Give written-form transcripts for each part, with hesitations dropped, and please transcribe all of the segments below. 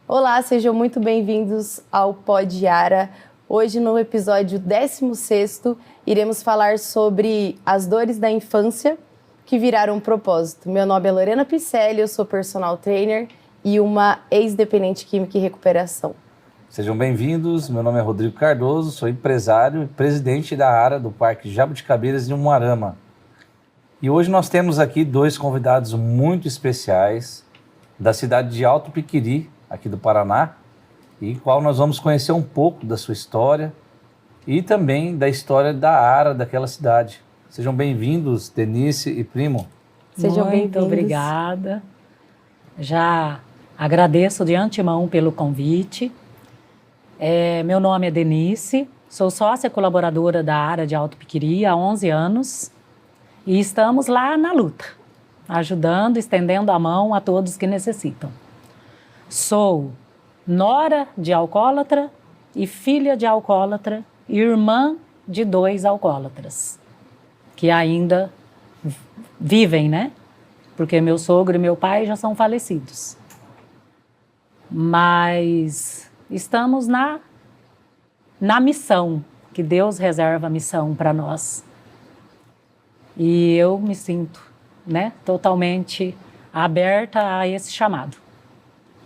Olá, sejam muito bem-vindos ao Pod Ara. Hoje, no episódio 16º, iremos falar sobre as dores da infância que viraram um propósito. Meu nome é Lorena Picelli, eu sou personal trainer e uma ex-dependente química e recuperação. Sejam bem-vindos, meu nome é Rodrigo Cardoso, sou empresário e presidente da ARA do Parque Jabuticabeiras em Umuarama. E hoje nós temos aqui dois convidados muito especiais da cidade de Alto Piquiri, aqui do Paraná, e qual nós vamos conhecer um pouco da sua história e também da história da ARA daquela cidade. Sejam bem-vindos, Denise e Primo. Sejam bem-vindos. Muito obrigada. Já agradeço de antemão pelo convite. Meu nome é Denise, sou sócia colaboradora da ARA de Alto Piquiri há 11 anos e estamos lá na luta, ajudando, estendendo a mão a todos que necessitam. Sou nora de alcoólatra e filha de alcoólatra e irmã de 2 alcoólatras, que ainda vivem, né? Porque meu sogro e meu pai já são falecidos. Mas estamos na missão, que Deus reserva a missão para nós. E eu me sinto, né, totalmente aberta a esse chamado.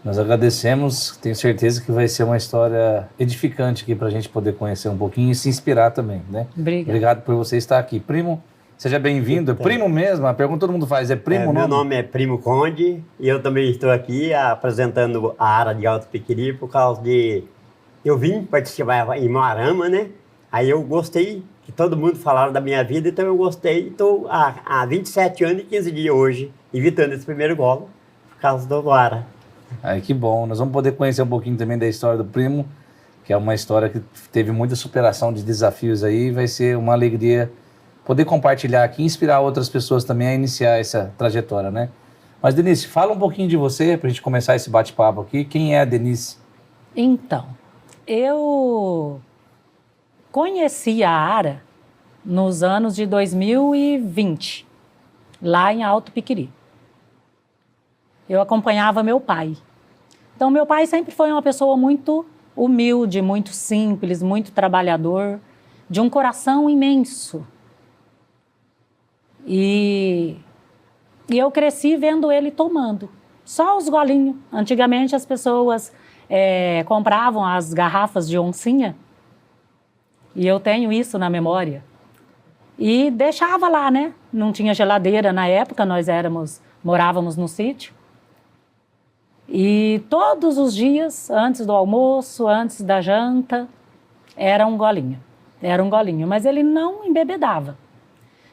Nós agradecemos, tenho certeza que vai ser uma história edificante aqui para a gente poder conhecer um pouquinho e se inspirar também, né? Obrigado por você estar aqui. Primo, seja bem-vindo. Então, Primo mesmo, a pergunta todo mundo faz, é Primo o nome? Meu nome é Primo Conde e eu também estou aqui apresentando a ARA de Alto Piquiri por causa de... Eu vim participar em Umuarama, né? Aí eu gostei, que todo mundo falaram da minha vida, então eu gostei. Estou há 27 anos e 15 dias hoje, evitando esse primeiro golo, por causa do ARA. Ai, que bom. Nós vamos poder conhecer um pouquinho também da história do Primo, que é uma história que teve muita superação de desafios aí. Vai ser uma alegria poder compartilhar aqui e inspirar outras pessoas também a iniciar essa trajetória, né? Mas, Denise, fala um pouquinho de você para a gente começar esse bate-papo aqui. Quem é a Denise? Então, eu conheci a ARA nos anos de 2020, lá em Alto Piquiri. Eu acompanhava meu pai. Então, meu pai sempre foi uma pessoa muito humilde, muito simples, muito trabalhador, de um coração imenso. E eu cresci vendo ele tomando, só os golinhos. Antigamente, as pessoas compravam as garrafas de oncinha, e eu tenho isso na memória. E deixava lá, né? Não tinha geladeira na época, nós morávamos no sítio. E todos os dias, antes do almoço, antes da janta, era um golinho. Era um golinho, mas ele não embebedava.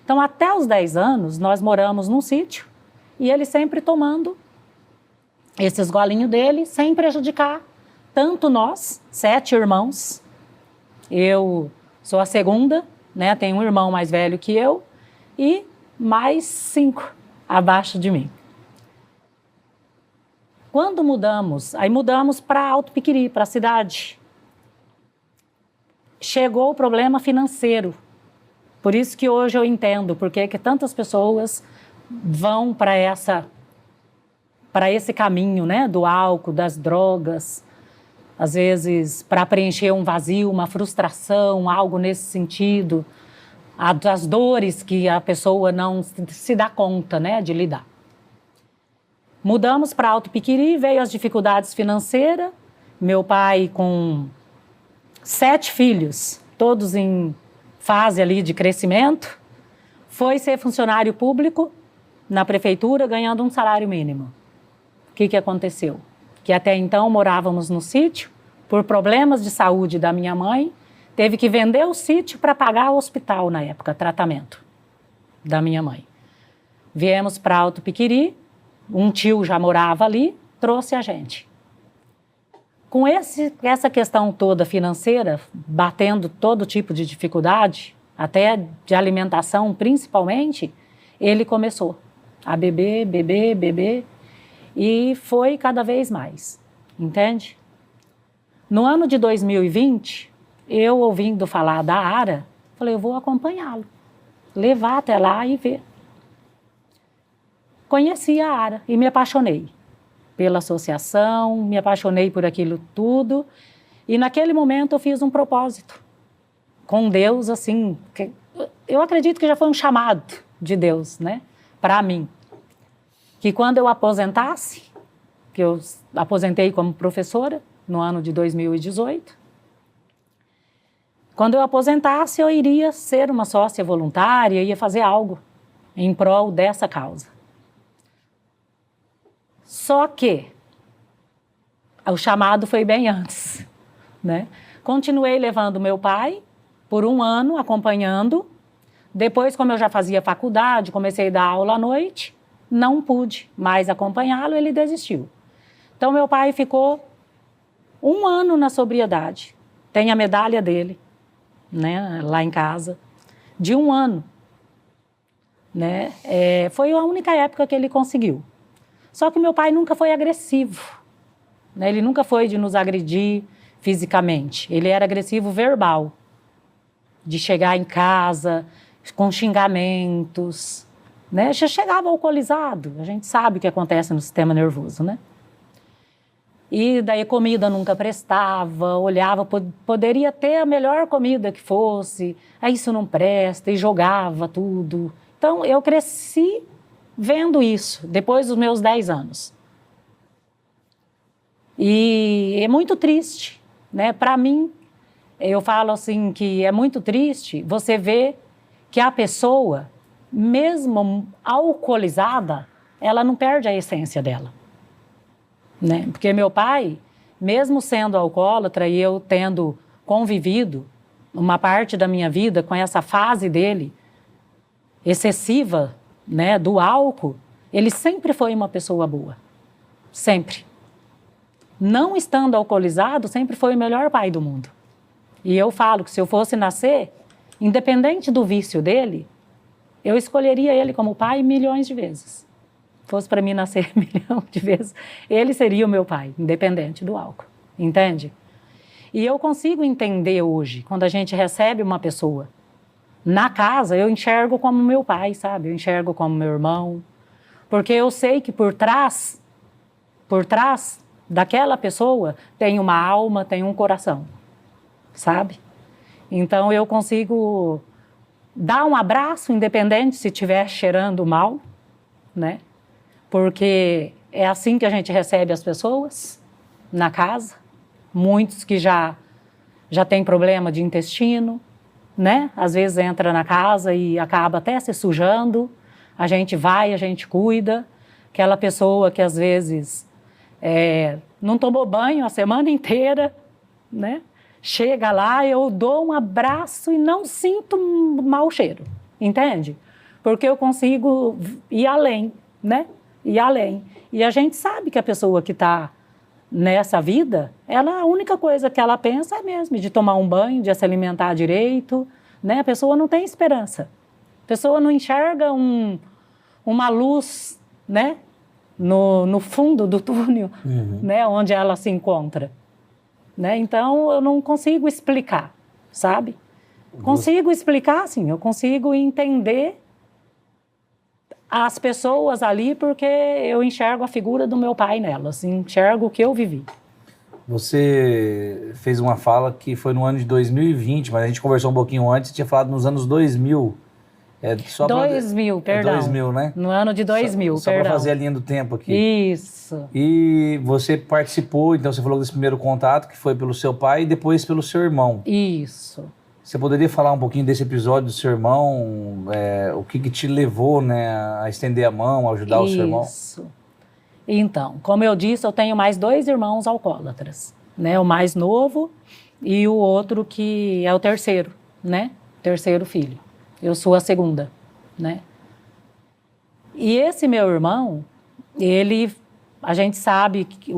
Então, até os 10 anos, nós moramos num sítio e ele sempre tomando esses golinhos dele, sem prejudicar tanto nós, 7 irmãos. Eu sou a segunda, né? Tenho um irmão mais velho que eu e mais 5 abaixo de mim. Quando mudamos para Alto Piquiri, para a cidade. Chegou o problema financeiro. Por isso que hoje eu entendo porque que tantas pessoas vão para esse caminho, né, do álcool, das drogas, às vezes para preencher um vazio, uma frustração, algo nesse sentido, das dores que a pessoa não se dá conta, né, de lidar. Mudamos para Alto Piquiri, veio as dificuldades financeiras, meu pai com 7 filhos, todos em fase ali de crescimento, foi ser funcionário público na prefeitura ganhando um salário mínimo. O que aconteceu? Que até então morávamos no sítio, por problemas de saúde da minha mãe, teve que vender o sítio para pagar o hospital na época, tratamento da minha mãe. Viemos para Alto Piquiri, um tio já morava ali, trouxe a gente. Com essa questão toda financeira, batendo todo tipo de dificuldade, até de alimentação principalmente, ele começou a beber, e foi cada vez mais, entende? No ano de 2020, eu ouvindo falar da ARA, falei, eu vou acompanhá-lo, levar até lá e ver. Conheci a ARA e me apaixonei. pela associação, me apaixonei por aquilo tudo. E naquele momento eu fiz um propósito com Deus, assim, eu acredito que já foi um chamado de Deus, né, para mim. Que quando eu aposentasse, que eu aposentei como professora no ano de 2018, quando eu aposentasse eu iria ser uma sócia voluntária, ia fazer algo em prol dessa causa. Só que o chamado foi bem antes, né? Continuei levando meu pai por um ano, acompanhando. Depois, como eu já fazia faculdade, comecei a dar aula à noite, não pude mais acompanhá-lo, ele desistiu. Então, meu pai ficou um ano na sobriedade. Tem a medalha dele, né, lá em casa, de um ano. Né? Foi a única época que ele conseguiu. Só que meu pai nunca foi agressivo, né? Ele nunca foi de nos agredir fisicamente. Ele era agressivo verbal, de chegar em casa com xingamentos, né? Já chegava alcoolizado, a gente sabe o que acontece no sistema nervoso, né? E daí comida nunca prestava, olhava, poderia ter a melhor comida que fosse, aí isso não presta, e jogava tudo. Então, eu cresci vendo isso, depois dos meus 10 anos. E é muito triste, né? Para mim, eu falo assim que é muito triste você ver que a pessoa, mesmo alcoolizada, ela não perde a essência dela. Né? Porque meu pai, mesmo sendo alcoólatra e eu tendo convivido uma parte da minha vida com essa fase dele, excessiva, né, do álcool, ele sempre foi uma pessoa boa. Sempre. Não estando alcoolizado, sempre foi o melhor pai do mundo. E eu falo que se eu fosse nascer, independente do vício dele, eu escolheria ele como pai milhões de vezes. Fosse para mim nascer milhão de vezes, ele seria o meu pai, independente do álcool. Entende? E eu consigo entender hoje, quando a gente recebe uma pessoa na casa, eu enxergo como meu pai, sabe? Eu enxergo como meu irmão. Porque eu sei que por trás daquela pessoa tem uma alma, tem um coração, sabe? Então eu consigo dar um abraço, independente se estiver cheirando mal, né? Porque é assim que a gente recebe as pessoas na casa. Muitos que já têm problema de intestino, né? Às vezes entra na casa e acaba até se sujando. A gente vai, a gente cuida. Aquela pessoa que às vezes não tomou banho a semana inteira, né? Chega lá, eu dou um abraço e não sinto um mau cheiro, entende? Porque eu consigo ir além, né? Ir além. E a gente sabe que a pessoa que está nessa vida, a única coisa que ela pensa é mesmo de tomar um banho, de se alimentar direito, né? A pessoa não tem esperança. A pessoa não enxerga uma luz, né? No fundo do túnel, né? Onde ela se encontra. Né? Então, eu não consigo explicar, sabe? Consigo explicar, sim, eu consigo entender as pessoas ali porque eu enxergo a figura do meu pai nelas, enxergo o que eu vivi. Você fez uma fala que foi no ano de 2020, mas a gente conversou um pouquinho antes, tinha falado nos anos 2000. 2000, perdão. 2000, né? No ano de 2000, só perdão. Só para fazer a linha do tempo aqui. Isso. E você participou, então você falou desse primeiro contato, que foi pelo seu pai e depois pelo seu irmão. Isso. Você poderia falar um pouquinho desse episódio do seu irmão? O que te levou, né, a estender a mão, a ajudar o seu irmão? Isso. Então, como eu disse, eu tenho mais 2 irmãos alcoólatras, né? O mais novo e o outro que é o terceiro, né? Terceiro filho. Eu sou a segunda, né? E esse meu irmão, a gente sabe que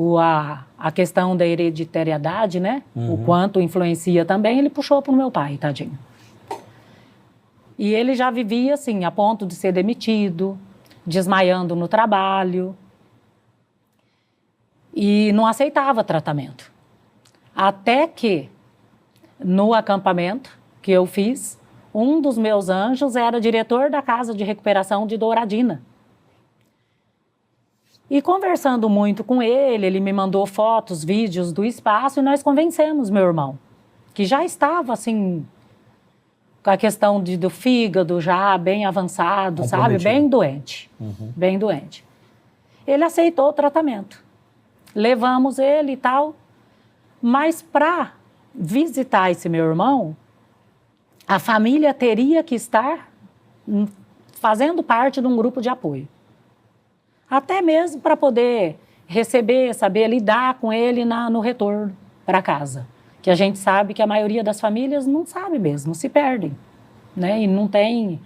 a questão da hereditariedade, né? O quanto influencia também, ele puxou para o meu pai, tadinho. E ele já vivia assim, a ponto de ser demitido, desmaiando no trabalho. E não aceitava tratamento. Até que, no acampamento que eu fiz, um dos meus anjos era diretor da Casa de Recuperação de Douradina. E conversando muito com ele, ele me mandou fotos, vídeos do espaço e nós convencemos meu irmão, que já estava assim, com a questão do fígado já bem avançado, sabe? Bem doente, bem doente. Ele aceitou o tratamento. Levamos ele e tal, mas para visitar esse meu irmão, a família teria que estar fazendo parte de um grupo de apoio. Até mesmo para poder receber, saber lidar com ele no retorno para casa. Que a gente sabe que a maioria das famílias não sabe mesmo, se perdem, né? E não tem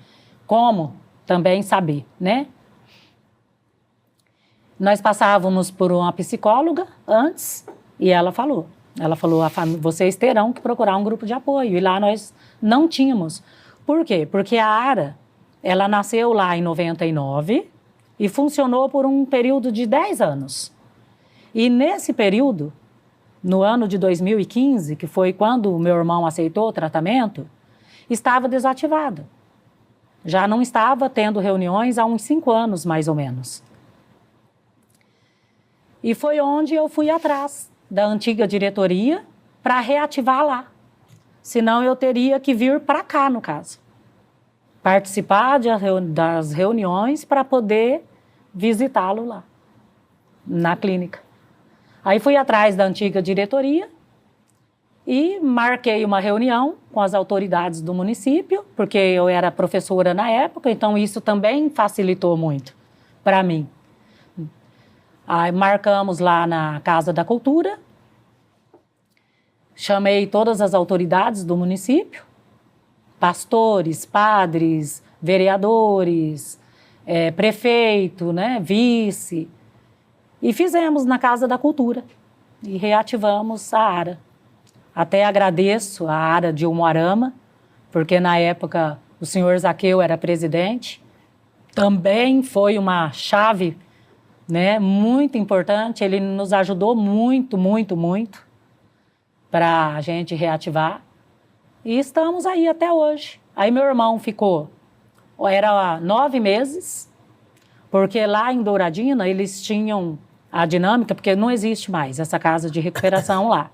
como também saber, né? Nós passávamos por uma psicóloga antes e ela falou, vocês terão que procurar um grupo de apoio. E lá nós não tínhamos. Por quê? Porque a ARA, ela nasceu lá em 99 e funcionou por um período de 10 anos. E nesse período, no ano de 2015, que foi quando o meu irmão aceitou o tratamento, estava desativada. Já não estava tendo reuniões há uns 5 anos, mais ou menos. E foi onde eu fui atrás da antiga diretoria para reativar lá. Senão eu teria que vir para cá, no caso. Participar das reuniões para poder visitá-lo lá, na clínica. Aí fui atrás da antiga diretoria e marquei uma reunião com as autoridades do município, porque eu era professora na época, então isso também facilitou muito para mim. Aí marcamos lá na Casa da Cultura, chamei todas as autoridades do município, pastores, padres, vereadores, prefeito, né, vice, e fizemos na Casa da Cultura e reativamos a ARA. Até agradeço a ARA de Umuarama, porque na época o senhor Zaqueu era presidente, também foi uma chave, né, muito importante, ele nos ajudou muito, muito, muito para a gente reativar. E estamos aí até hoje. Aí meu irmão ficou, era 9 meses, porque lá em Douradina eles tinham a dinâmica, porque não existe mais essa casa de recuperação lá.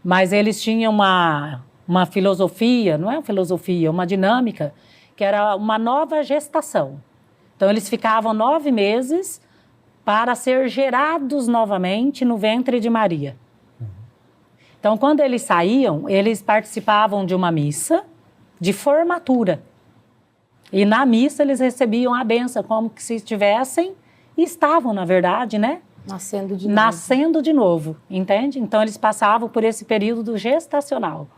Mas eles tinham uma filosofia, não é uma filosofia, uma dinâmica, que era uma nova gestação. Então eles ficavam 9 meses para ser gerados novamente no ventre de Maria. Então, quando eles saíam, eles participavam de uma missa de formatura. E na missa eles recebiam a bênção, como que se estivessem, e estavam, na verdade, né? Nascendo de novo. Nascendo de novo, entende? Então, eles passavam por esse período gestacional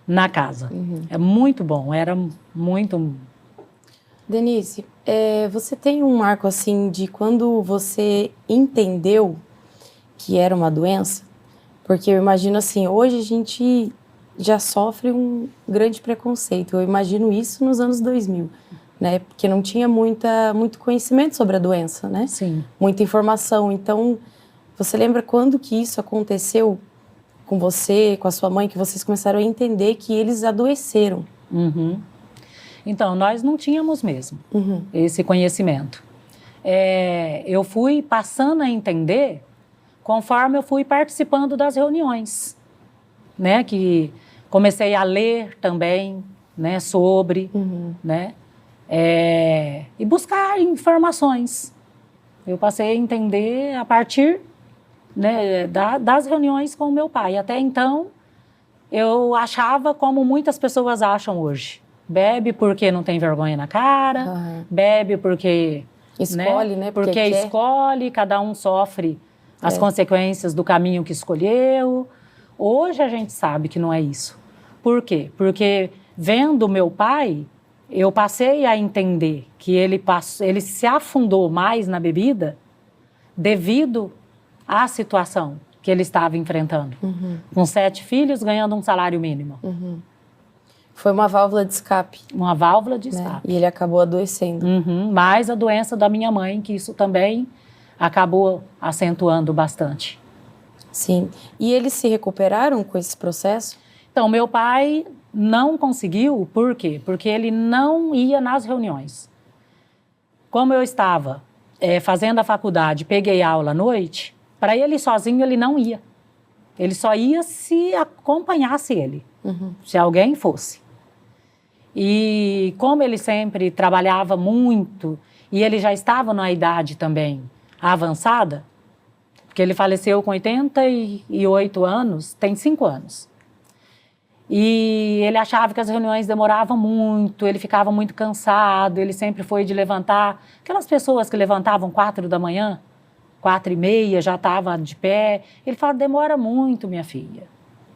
na casa. É muito bom, era muito... Denise, você tem um marco assim de quando você entendeu que era uma doença? Porque eu imagino assim, hoje a gente já sofre um grande preconceito. Eu imagino isso nos anos 2000, né? Porque não tinha muito conhecimento sobre a doença, né? Sim. Muita informação. Então, você lembra quando que isso aconteceu com você, com a sua mãe, que vocês começaram a entender que eles adoeceram? Então, nós não tínhamos mesmo esse conhecimento. Eu fui passando a entender conforme eu fui participando das reuniões, né? Que comecei a ler também, né? Sobre, né? E buscar informações. Eu passei a entender a partir, né, das reuniões com o meu pai. Até então, eu achava como muitas pessoas acham hoje. Bebe porque não tem vergonha na cara, bebe porque... Escolhe, né? Porque escolhe, cada um sofre as consequências do caminho que escolheu. Hoje a gente sabe que não é isso. Por quê? Porque vendo meu pai, eu passei a entender que ele se afundou mais na bebida devido à situação que ele estava enfrentando. Com 7 filhos, ganhando um salário mínimo. Foi uma válvula de escape. Uma válvula de escape. Né? E ele acabou adoecendo. Mais a doença da minha mãe, que isso também acabou acentuando bastante. Sim. E eles se recuperaram com esse processo? Então, meu pai não conseguiu, por quê? Porque ele não ia nas reuniões. Como eu estava fazendo a faculdade, peguei aula à noite, para ele sozinho ele não ia. Ele só ia se acompanhasse ele, se alguém fosse. E como ele sempre trabalhava muito, e ele já estava numa idade também avançada, porque ele faleceu com 88 anos, tem 5 anos. E ele achava que as reuniões demoravam muito, ele ficava muito cansado, ele sempre foi de levantar. Aquelas pessoas que levantavam 4 da manhã, 4h30, já estava de pé. Ele fala, demora muito, minha filha,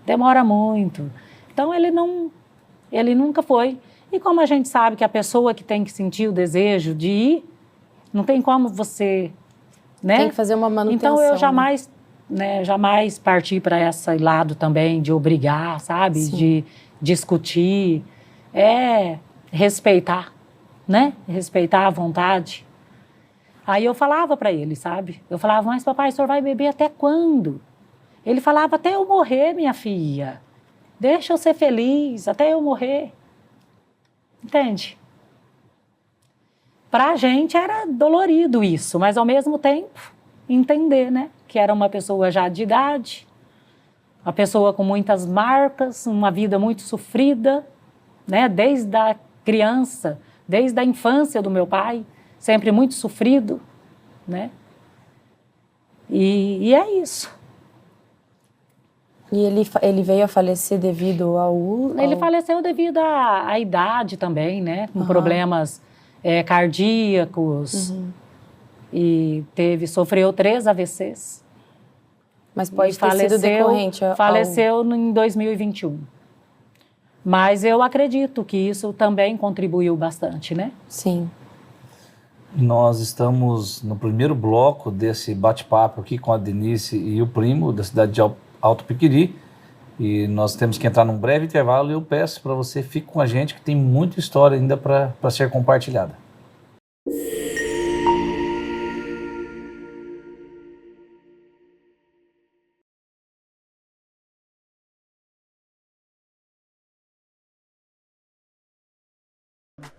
demora muito. Então, ele nunca foi. E como a gente sabe que a pessoa que tem que sentir o desejo de ir, não tem como você... Né? Tem que fazer uma manutenção. Então, eu jamais parti para esse lado também de obrigar, sabe? Sim. De discutir. Respeitar, né? Respeitar a vontade. Aí eu falava para ele, sabe? Eu falava, mas papai, o senhor vai beber até quando? Ele falava, até eu morrer, minha filha. Deixa eu ser feliz, até eu morrer. Entende? Pra gente era dolorido isso, mas ao mesmo tempo entender, né? Que era uma pessoa já de idade, uma pessoa com muitas marcas, uma vida muito sofrida, né? Desde a criança, desde a infância do meu pai, sempre muito sofrido, né? E é isso. E ele veio a falecer devido ao... Ele faleceu devido à idade também, né? Com problemas cardíacos. E sofreu 3 AVCs. Mas pode ter sido decorrente Faleceu em 2021. Mas eu acredito que isso também contribuiu bastante, né? Sim. Nós estamos no primeiro bloco desse bate-papo aqui com a Denise e o primo da cidade de Alto Piqueri. E nós temos que entrar num breve intervalo e eu peço para você fique com a gente que tem muita história ainda para ser compartilhada.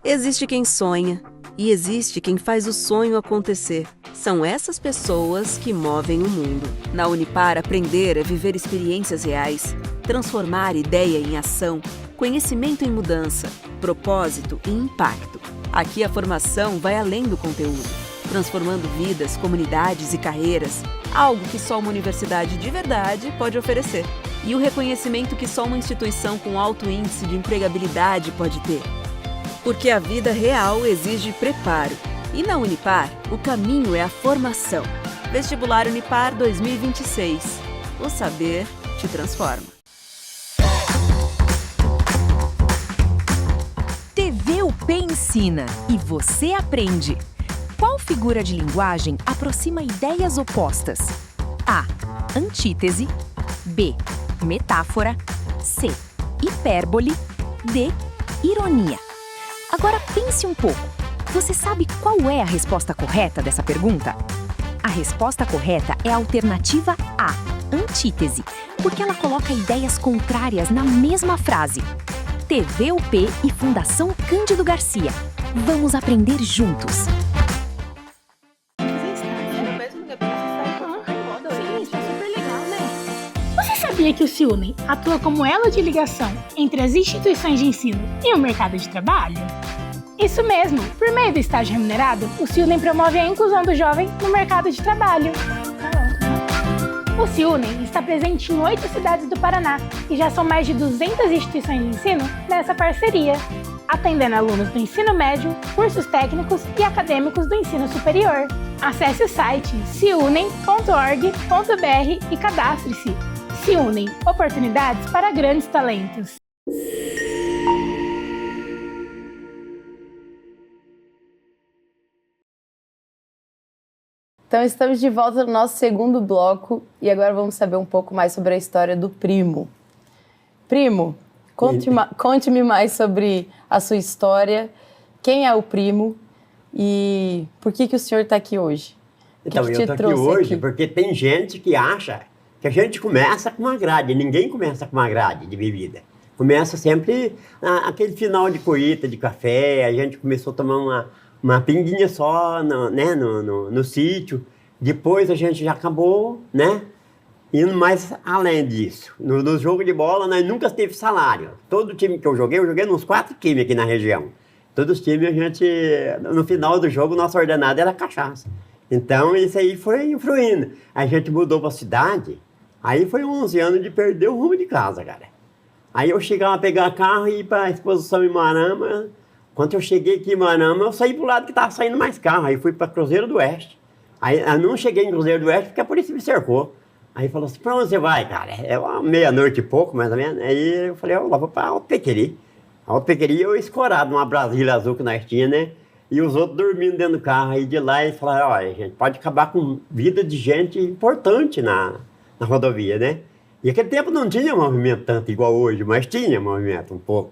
Existe quem sonha e existe quem faz o sonho acontecer. São essas pessoas que movem o mundo. Na Unipar, aprender é viver experiências reais, transformar ideia em ação, conhecimento em mudança, propósito e impacto. Aqui a formação vai além do conteúdo, transformando vidas, comunidades e carreiras, algo que só uma universidade de verdade pode oferecer. E o reconhecimento que só uma instituição com alto índice de empregabilidade pode ter. Porque a vida real exige preparo. E na Unipar, o caminho é a formação. Vestibular Unipar 2026. O saber te transforma. TV UP ensina e você aprende. Qual figura de linguagem aproxima ideias opostas? A. Antítese. B. Metáfora. C. Hipérbole. D. Ironia. Agora pense um pouco. Você sabe qual é a resposta correta dessa pergunta? A resposta correta é a alternativa A, antítese, porque ela coloca ideias contrárias na mesma frase. TV UP e Fundação Cândido Garcia. Vamos aprender juntos. Você sabia que o CIUNEM atua como elo de ligação entre as instituições de ensino e o mercado de trabalho? Isso mesmo! Por meio do estágio remunerado, o CIUNEM promove a inclusão do jovem no mercado de trabalho. O CIUNEM está presente em 8 cidades do Paraná e já são mais de 200 instituições de ensino nessa parceria, atendendo alunos do ensino médio, cursos técnicos e acadêmicos do ensino superior. Acesse o site ciunem.org.br e cadastre-se. CIUNEM, oportunidades para grandes talentos. Então, estamos de volta no nosso segundo bloco e agora vamos saber um pouco mais sobre a história do primo. Primo, conte-me mais sobre a sua história, quem é o primo e por que o senhor está aqui hoje? Então, eu estou aqui hoje porque tem gente que acha que a gente começa com uma grade, ninguém começa com uma grade de bebida. Começa sempre aquele final de colheita de café, a gente começou a tomar uma pinguinha só no sítio. Depois a gente já acabou, né, indo mais além disso. No jogo de bola, nós nunca teve salário. Todo time que eu joguei nos 4 times aqui na região. Todos os times, a gente, no final do jogo, nossa ordenada era cachaça. Então, isso aí foi influindo. A gente mudou para a cidade, aí foi 11 anos de perder o rumo de casa, cara. Aí eu chegava a pegar carro e ir para a exposição em Moarama. Quando eu cheguei aqui em Moarama, eu saí pro lado que estava saindo mais carro. Aí fui para Cruzeiro do Oeste. Aí eu não cheguei em Cruzeiro do Oeste porque a polícia me cercou. Aí falou assim, pra onde você vai, cara? É uma meia-noite e pouco, mais ou menos. Aí eu falei, eu vou para Alto Pequeri. Alto Pequeri eu escorado numa Brasília azul que nós tínhamos, né? E os outros dormindo dentro do carro. Aí de lá eles falaram, olha, gente, pode acabar com vida de gente importante na rodovia, né? E aquele tempo não tinha movimento tanto igual hoje, mas tinha movimento um pouco.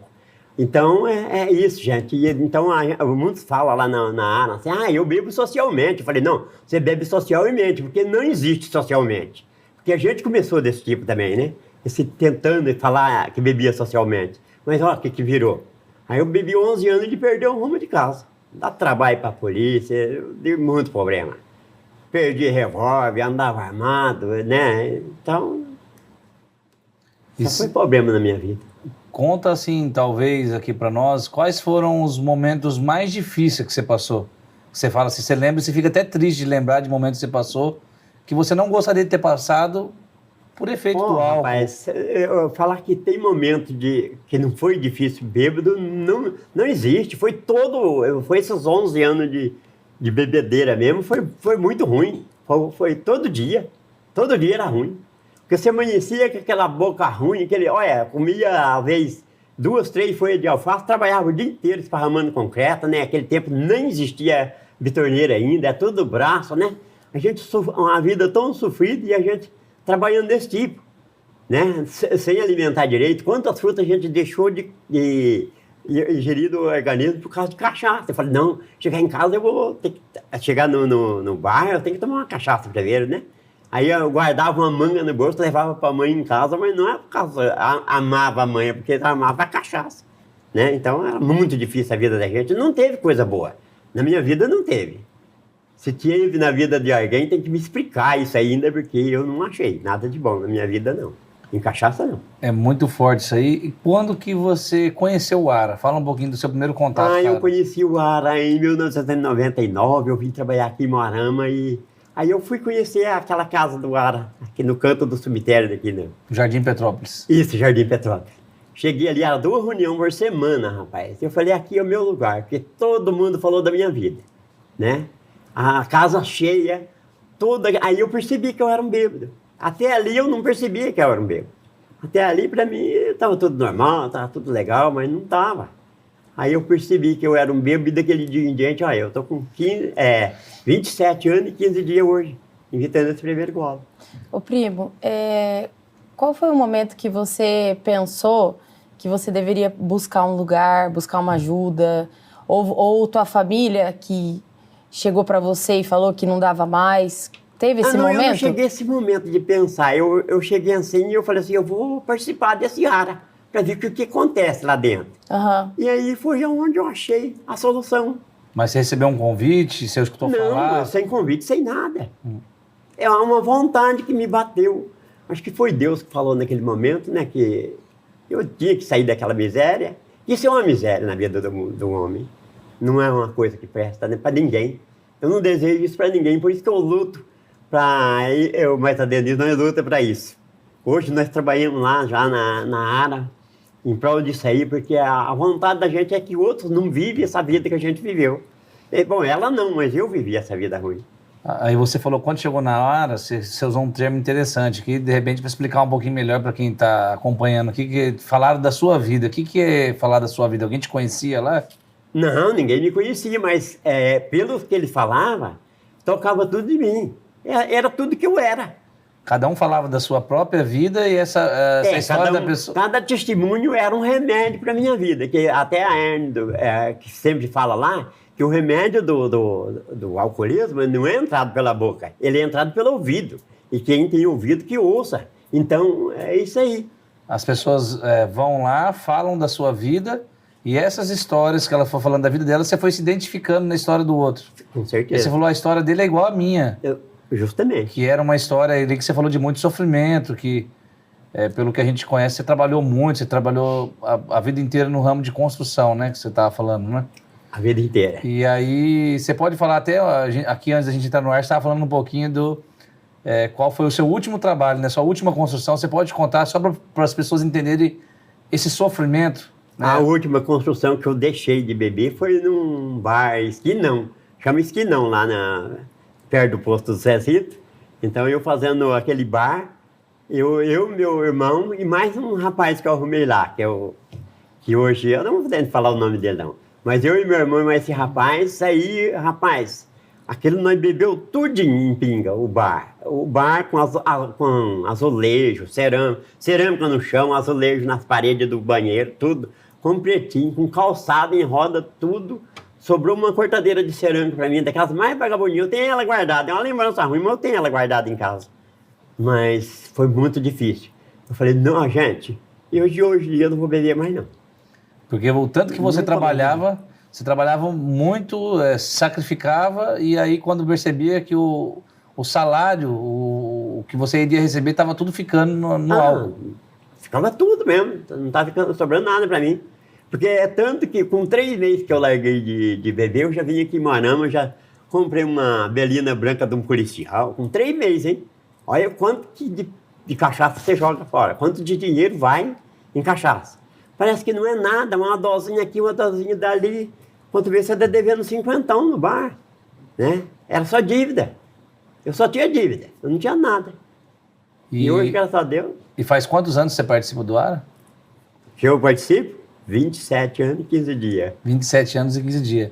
Então, é isso, gente. E, então, muitos falam lá na área, assim, eu bebo socialmente. Eu falei, não, você bebe socialmente, porque não existe socialmente. Porque a gente começou desse tipo também, né? Tentando falar que bebia socialmente. Mas, olha o que virou. Aí eu bebi 11 anos de perder o rumo de casa. Dá trabalho pra polícia, deu muito problema. Perdi revólver, andava armado, né? Então... Isso foi problema na minha vida. Conta assim, talvez aqui para nós, quais foram os momentos mais difíceis que você passou? Você fala assim, você lembra, você fica até triste de lembrar de momentos que você passou, que você não gostaria de ter passado por efeito do álcool. Rapaz, eu falar que tem momento que não foi difícil bêbado, não existe. Foi esses 11 anos de bebedeira mesmo, foi muito ruim. Foi todo dia era ruim. Porque você amanhecia com aquela boca ruim, comia às vezes 2, 3 folhas de alface, trabalhava o dia inteiro esparramando concreto, né? Aquele tempo nem existia bitorneira ainda, é tudo braço, né? A gente, uma vida tão sofrida e a gente trabalhando desse tipo, né? Sem alimentar direito. Quantas frutas a gente deixou de ingerir do organismo por causa de cachaça? Eu falei, não, chegar em casa eu vou ter que chegar no bar, eu tenho que tomar uma cachaça primeiro, né? Aí eu guardava uma manga no bolso, levava para a mãe em casa, mas não é por causa amava a mãe, é porque amava a cachaça, né? Então era muito difícil a vida da gente, não teve coisa boa. Na minha vida não teve. Se teve na vida de alguém, tem que me explicar isso ainda, porque eu não achei nada de bom na minha vida, não. Em cachaça, não. É muito forte isso aí. E quando que você conheceu o Ara? Fala um pouquinho do seu primeiro contato. Eu conheci o Ara em 1999, eu vim trabalhar aqui em Moarama e... Aí eu fui conhecer aquela casa do Ara, aqui no canto do cemitério daqui, né? Jardim Petrópolis. Isso, Jardim Petrópolis. Cheguei ali, era 2 reuniões por semana, rapaz. Eu falei, aqui é o meu lugar, porque todo mundo falou da minha vida, né? A casa cheia, toda... Aí eu percebi que eu era um bêbado. Até ali eu não percebia que eu era um bêbado. Até ali, pra mim, estava tudo normal, estava tudo legal, mas não estava. Aí eu percebi que eu era um bêbado e daquele dia em diante, eu tô com 27 anos e 15 dias hoje, invitando esse primeiro gole. Ô primo, qual foi o momento que você pensou que você deveria buscar um lugar, buscar uma ajuda? Ou tua família que chegou para você e falou que não dava mais? Teve esse momento? Eu não cheguei a esse momento de pensar. Eu cheguei assim e eu falei assim, eu vou participar desse Ara, para ver o que acontece lá dentro. Uhum. E aí foi onde eu achei a solução. Mas você recebeu um convite? Você escutou falar? Não, sem convite, sem nada. É uma vontade que me bateu. Acho que foi Deus que falou naquele momento, né? Que eu tinha que sair daquela miséria. Isso é uma miséria na vida do homem. Não é uma coisa que presta, né, para ninguém. Eu não desejo isso para ninguém, por isso que eu luto o Maestro Adenis não luta para isso. Hoje nós trabalhamos lá já na Ara, em prol disso aí, porque a vontade da gente é que outros não vivem essa vida que a gente viveu. Bom, ela não, mas eu vivi essa vida ruim. Aí você falou, quando chegou na Ara, você usou um termo interessante, que de repente vai explicar um pouquinho melhor para quem está acompanhando aqui, que falaram da sua vida. O que é falar da sua vida? Alguém te conhecia lá? Não, ninguém me conhecia, mas pelo que ele falava, tocava tudo de mim. Era tudo que eu era. Cada um falava da sua própria vida e essa história da pessoa... Cada testemunho era um remédio para a minha vida, que até a Erne, que sempre fala lá, que o remédio do alcoolismo não é entrado pela boca, ele é entrado pelo ouvido. E quem tem ouvido que ouça. Então, é isso aí. As pessoas vão lá, falam da sua vida e essas histórias que ela foi falando da vida dela, você foi se identificando na história do outro. Com E certeza. você falou, a história dele é igual à minha. Justamente. Que era uma história ali que você falou de muito sofrimento, que pelo que a gente conhece, você trabalhou muito, você trabalhou a vida inteira no ramo de construção, né? Que você estava falando, né? A vida inteira. E aí, você pode falar até, aqui antes da gente entrar no ar, você estava falando um pouquinho do qual foi o seu último trabalho, né? Sua última construção, você pode contar só para as pessoas entenderem esse sofrimento, né? A última construção que eu deixei de beber foi num bar Esquinão, chama Esquinão, lá perto do posto do Zezito. Então, eu fazendo aquele bar, eu, meu irmão e mais um rapaz que eu arrumei lá, que hoje, eu não vou poder falar o nome dele não, mas eu e meu irmão e mais esse rapaz, aquele nós bebeu tudinho em pinga, o bar com azulejo, cerâmica no chão, azulejo nas paredes do banheiro, tudo, completinho, com calçado em roda, tudo. Sobrou uma cortadeira de cerâmica pra mim, daquelas mais vagabundinhas. Eu tenho ela guardada, é uma lembrança ruim, mas eu tenho ela guardada em casa. Mas foi muito difícil. Eu falei, não, gente, hoje eu não vou beber mais, não. Porque o tanto que você trabalhava muito, se sacrificava, e aí quando percebia que o salário, o que você iria receber, estava tudo ficando no álcool. Ficava tudo mesmo, não estava sobrando nada pra mim. Porque é tanto que com 3 meses que eu larguei de beber, eu já vim aqui em Moarama, já comprei uma belina branca de um policial, com 3 meses, hein? Olha quanto de cachaça você joga fora, quanto de dinheiro vai em cachaça. Parece que não é nada, uma dosinha aqui, uma dosinha dali. Quanto vê, você está devendo 50 no bar, né? Era só dívida. Eu só tinha dívida, eu não tinha nada. E hoje, graças a Deus... E faz quantos anos você participa do ARA? Que eu participo? 27 anos e 15 dias. 27 anos e 15 dias.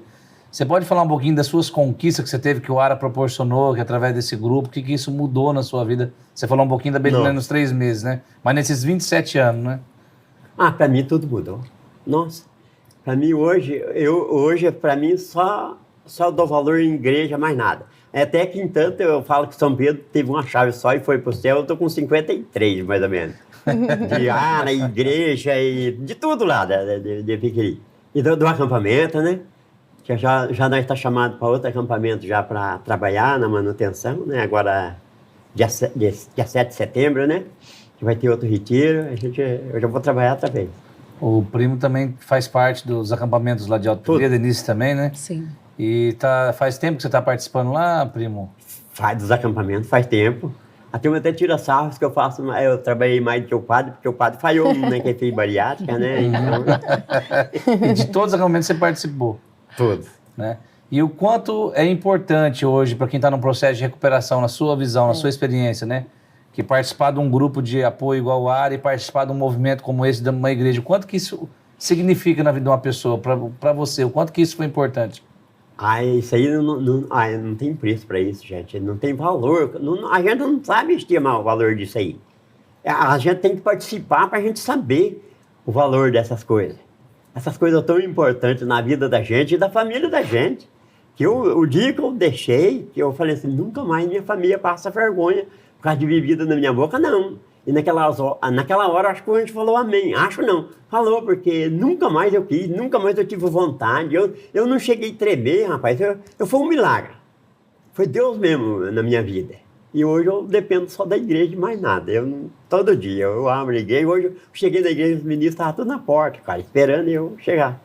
Você pode falar um pouquinho das suas conquistas que você teve, que o ARA proporcionou, que através desse grupo, o que isso mudou na sua vida? Você falou um pouquinho da Belina nos 3 meses, né? Mas nesses 27 anos, né? Pra mim tudo mudou. Nossa, pra mim hoje pra mim só dou valor em igreja, mais nada. Até que, entanto, eu falo que São Pedro teve uma chave só e foi pro céu, eu tô com 53, mais ou menos. De ARA, igreja e de tudo lá, de Piquiri. E do acampamento, né? Que já nós estamos chamados para outro acampamento já para trabalhar na manutenção, né? Agora, dia 7 de setembro, né? Que vai ter outro retiro, eu já vou trabalhar outra vez. O primo também faz parte dos acampamentos lá de Alto Piquiri, a Denise também, né? Sim. E faz tempo que você está participando lá, primo? Faz dos acampamentos, faz tempo. A turma até tira sarros que eu trabalhei mais do que o padre, porque o padre falhou, né? Que fez bariátrica, né? Então... E de todos os acampamentos você participou? Todos. Né? E o quanto é importante hoje para quem está num processo de recuperação, na sua visão, na sua experiência, né? Que participar de um grupo de apoio igual o ARA e participar de um movimento como esse de uma igreja, o quanto que isso significa na vida de uma pessoa, para você, o quanto que isso foi importante? Isso aí não tem preço para isso, gente. Não tem valor. A gente não sabe estimar o valor disso aí. A gente tem que participar para a gente saber o valor dessas coisas. Essas coisas tão importantes na vida da gente e da família da gente. Que o dia que eu deixei, que eu falei assim, nunca mais minha família passa vergonha por causa de bebida na minha boca, não. E naquela hora, acho que a gente falou amém. Acho não. Falou, porque nunca mais eu quis, nunca mais eu tive vontade. Eu não cheguei a tremer, rapaz. Eu fui um milagre. Foi Deus mesmo na minha vida. E hoje eu dependo só da igreja e mais nada. Todo dia eu abro a igreja. Hoje eu cheguei na igreja, os ministros estavam tudo na porta, cara, esperando eu chegar.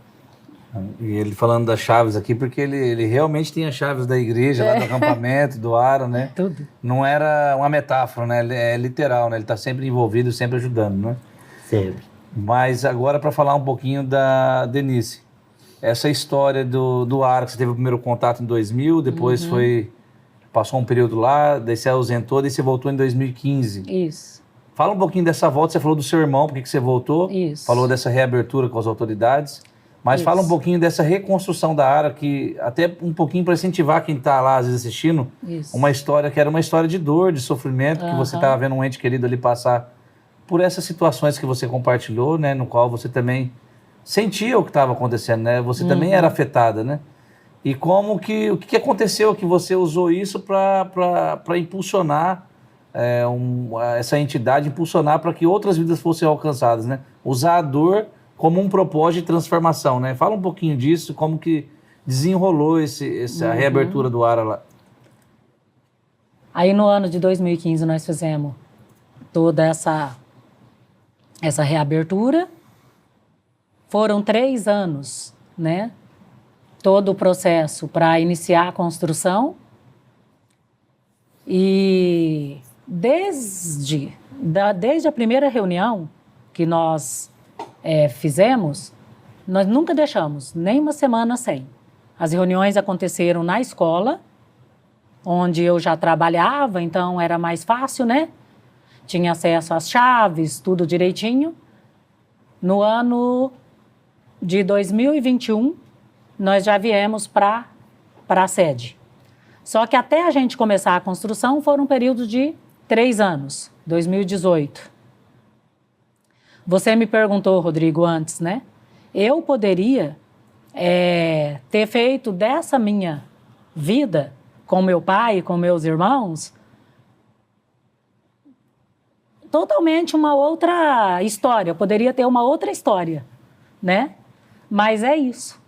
E ele falando das chaves aqui, porque ele realmente tinha chaves da igreja, lá do acampamento, do ARA, né? Tudo. Não era uma metáfora, né? É literal, né? Ele está sempre envolvido, sempre ajudando, né? Sempre. Mas agora para falar um pouquinho da Denise. Essa história do ARA, que você teve o primeiro contato em 2000, depois passou um período lá, daí você ausentou, daí você voltou em 2015. Isso. Fala um pouquinho dessa volta, você falou do seu irmão, por que você voltou. Isso. Falou dessa reabertura com as autoridades. Mas fala um pouquinho dessa reconstrução da ARA, que até um pouquinho para incentivar quem está lá, às vezes, assistindo, uma história que era uma história de dor, de sofrimento, que você estava vendo um ente querido ali passar por essas situações que você compartilhou, né, no qual você também sentia o que estava acontecendo, né? Você também era afetada, né? E o que aconteceu que você usou isso para impulsionar essa entidade impulsionar para que outras vidas fossem alcançadas, né? Usar a dor como um propósito de transformação, né? Fala um pouquinho disso, como que desenrolou essa reabertura do ARA lá. Aí no ano de 2015 nós fizemos toda essa reabertura. Foram 3 anos, né? Todo o processo para iniciar a construção. E desde a primeira reunião que nós fizemos, nós nunca deixamos nem uma semana sem. As reuniões aconteceram na escola, onde eu já trabalhava, então era mais fácil, né? Tinha acesso às chaves, tudo direitinho. No ano de 2021, nós já viemos para a sede. Só que até a gente começar a construção foram um período de 3 anos, 2018. Você me perguntou, Rodrigo, antes, né? Eu poderia ter feito dessa minha vida com meu pai, com meus irmãos, totalmente uma outra história. Eu poderia ter uma outra história, né? Mas é isso.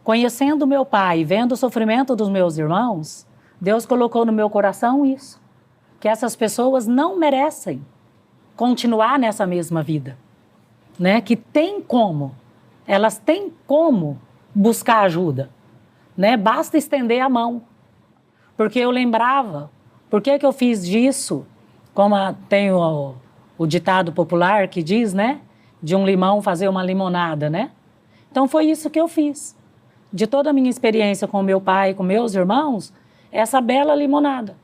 Conhecendo meu pai, vendo o sofrimento dos meus irmãos, Deus colocou no meu coração isso. Que essas pessoas não merecem continuar nessa mesma vida, né? Que elas têm como buscar ajuda, né? Basta estender a mão. Porque eu lembrava, por que eu fiz disso? Como tem o ditado popular que diz, né? De um limão fazer uma limonada, né? Então foi isso que eu fiz. De toda a minha experiência com meu pai, com meus irmãos, essa bela limonada,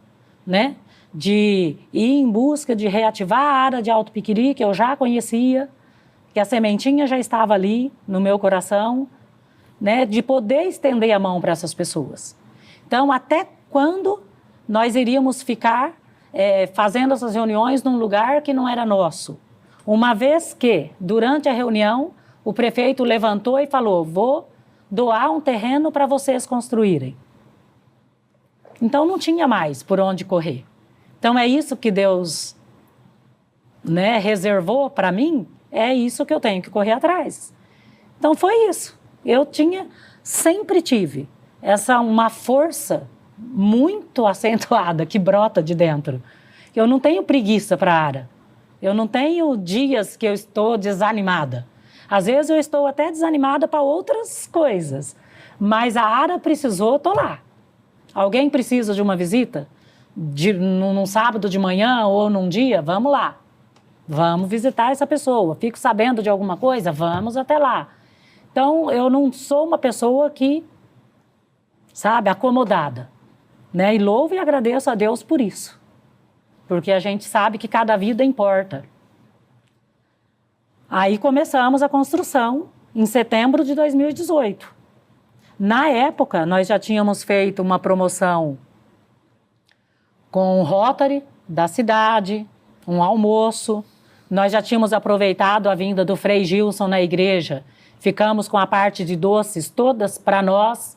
né? De ir em busca de reativar a área de Alto Piquiri, que eu já conhecia, que a sementinha já estava ali no meu coração, né? De poder estender a mão para essas pessoas. Então, até quando nós iríamos ficar fazendo essas reuniões num lugar que não era nosso? Uma vez que, durante a reunião, o prefeito levantou e falou, vou doar um terreno para vocês construírem. Então, não tinha mais por onde correr. Então, é isso que Deus, né, reservou para mim, é isso que eu tenho que correr atrás. Então, foi isso. Eu sempre tive uma força muito acentuada que brota de dentro. Eu não tenho preguiça para a área. Eu não tenho dias que eu estou desanimada. Às vezes eu estou até desanimada para outras coisas. Mas a área precisou, estou lá. Alguém precisa de uma visita? Num sábado de manhã ou num dia? Vamos lá. Vamos visitar essa pessoa. Fico sabendo de alguma coisa? Vamos até lá. Então, eu não sou uma pessoa que, acomodada. Né? E louvo e agradeço a Deus por isso. Porque a gente sabe que cada vida importa. Aí começamos a construção em setembro de 2018. Na época, nós já tínhamos feito uma promoção com o Rotary da cidade, um almoço. Nós já tínhamos aproveitado a vinda do Frei Gilson na igreja. Ficamos com a parte de doces todas para nós.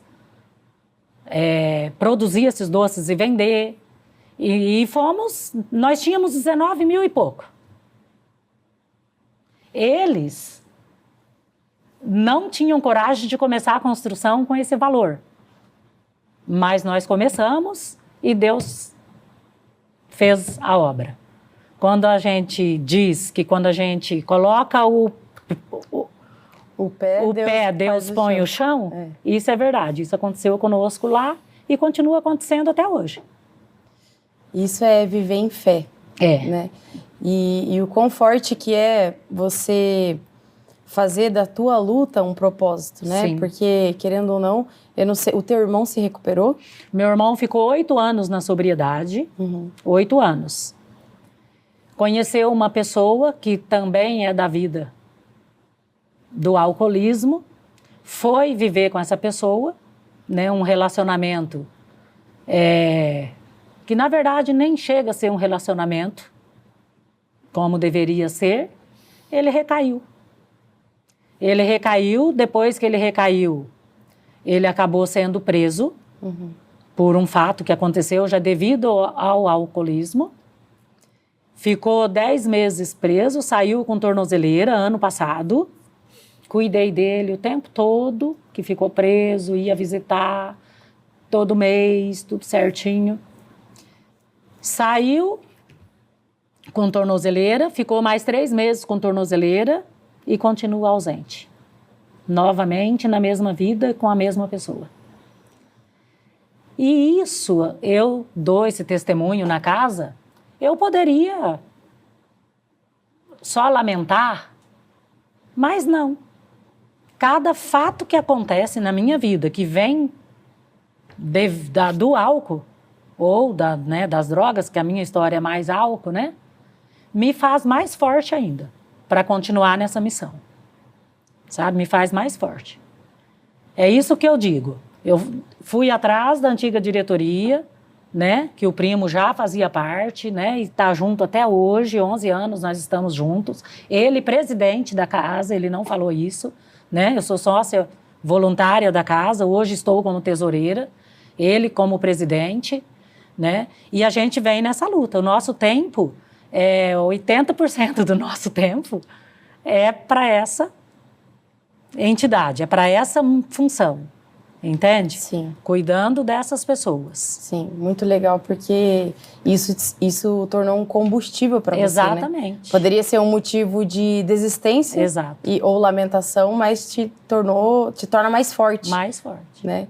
Produzir esses doces e vender. E nós tínhamos 19 mil e pouco. Eles não tinham coragem de começar a construção com esse valor. Mas nós começamos e Deus fez a obra. Quando a gente diz que quando a gente coloca o pé, Deus põe o chão, isso é verdade. Isso aconteceu conosco lá e continua acontecendo até hoje. Isso é viver em fé. Né? E o quão forte que é você fazer da tua luta um propósito, né? Sim. Porque, querendo ou não, eu não sei, o teu irmão se recuperou? Meu irmão ficou 8 anos na sobriedade, 8 anos. Conheceu uma pessoa que também é da vida do alcoolismo, foi viver com essa pessoa, né? Um relacionamento que, na verdade, nem chega a ser um relacionamento como deveria ser. Ele recaiu. Depois que ele recaiu, ele acabou sendo preso por um fato que aconteceu já devido ao alcoolismo. ficou 10 meses preso, saiu com tornozeleira ano passado. Cuidei dele o tempo todo, que ficou preso, ia visitar todo mês, tudo certinho. Saiu com tornozeleira, ficou mais 3 meses com tornozeleira e continua ausente. Novamente, na mesma vida, com a mesma pessoa. E isso, eu dou esse testemunho na casa, eu poderia só lamentar, mas não. Cada fato que acontece na minha vida, que vem do álcool, ou das drogas, que a minha história é mais álcool, né? Me faz mais forte ainda, para continuar nessa missão. Sabe? Me faz mais forte. É isso que eu digo. Eu fui atrás da antiga diretoria, né? Que o primo já fazia parte, né? E está junto até hoje, 11 anos nós estamos juntos. Ele, presidente da casa, ele não falou isso, né? Eu sou sócia voluntária da casa, hoje estou como tesoureira, ele como presidente, né? E a gente vem nessa luta. O nosso tempo, 80% do nosso tempo é para essa entidade, é para essa função, entende? Sim. Cuidando dessas pessoas. Sim, muito legal, porque isso tornou um combustível para você, Exatamente. Né? Poderia ser um motivo de desistência. Exato. Ou lamentação, mas te torna mais forte. Mais forte. Né?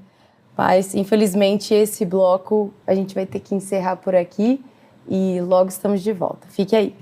Mas, infelizmente, esse bloco a gente vai ter que encerrar por aqui e logo estamos de volta. Fique aí.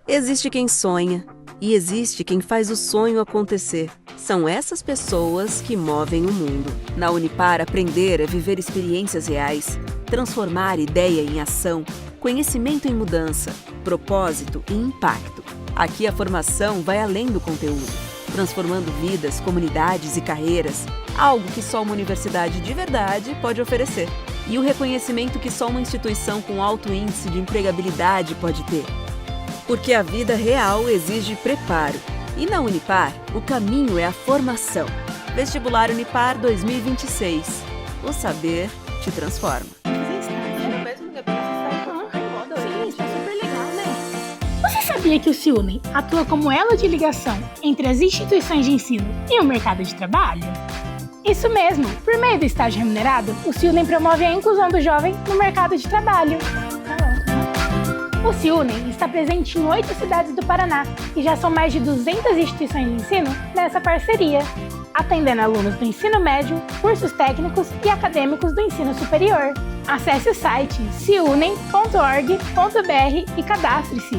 Existe quem sonha e existe quem faz o sonho acontecer. São essas pessoas que movem o mundo. Na Unipar, aprender é viver experiências reais, transformar ideia em ação, conhecimento em mudança, propósito e impacto. Aqui a formação vai além do conteúdo, transformando vidas, comunidades e carreiras, algo que só uma universidade de verdade pode oferecer. E o reconhecimento que só uma instituição com alto índice de empregabilidade pode ter. Porque a vida real exige preparo. E na Unipar, o caminho é a formação. Vestibular Unipar 2026. O saber te transforma. Você sabia que o SEUNEM atua como elo de ligação entre as instituições de ensino e o mercado de trabalho? Isso mesmo! Por meio do estágio remunerado, o SEUNEM promove a inclusão do jovem no mercado de trabalho. O SEUNEM está presente em 8 cidades do Paraná e já são mais de 200 instituições de ensino nessa parceria, atendendo alunos do ensino médio, cursos técnicos e acadêmicos do ensino superior. Acesse o site seunem.org.br e cadastre-se.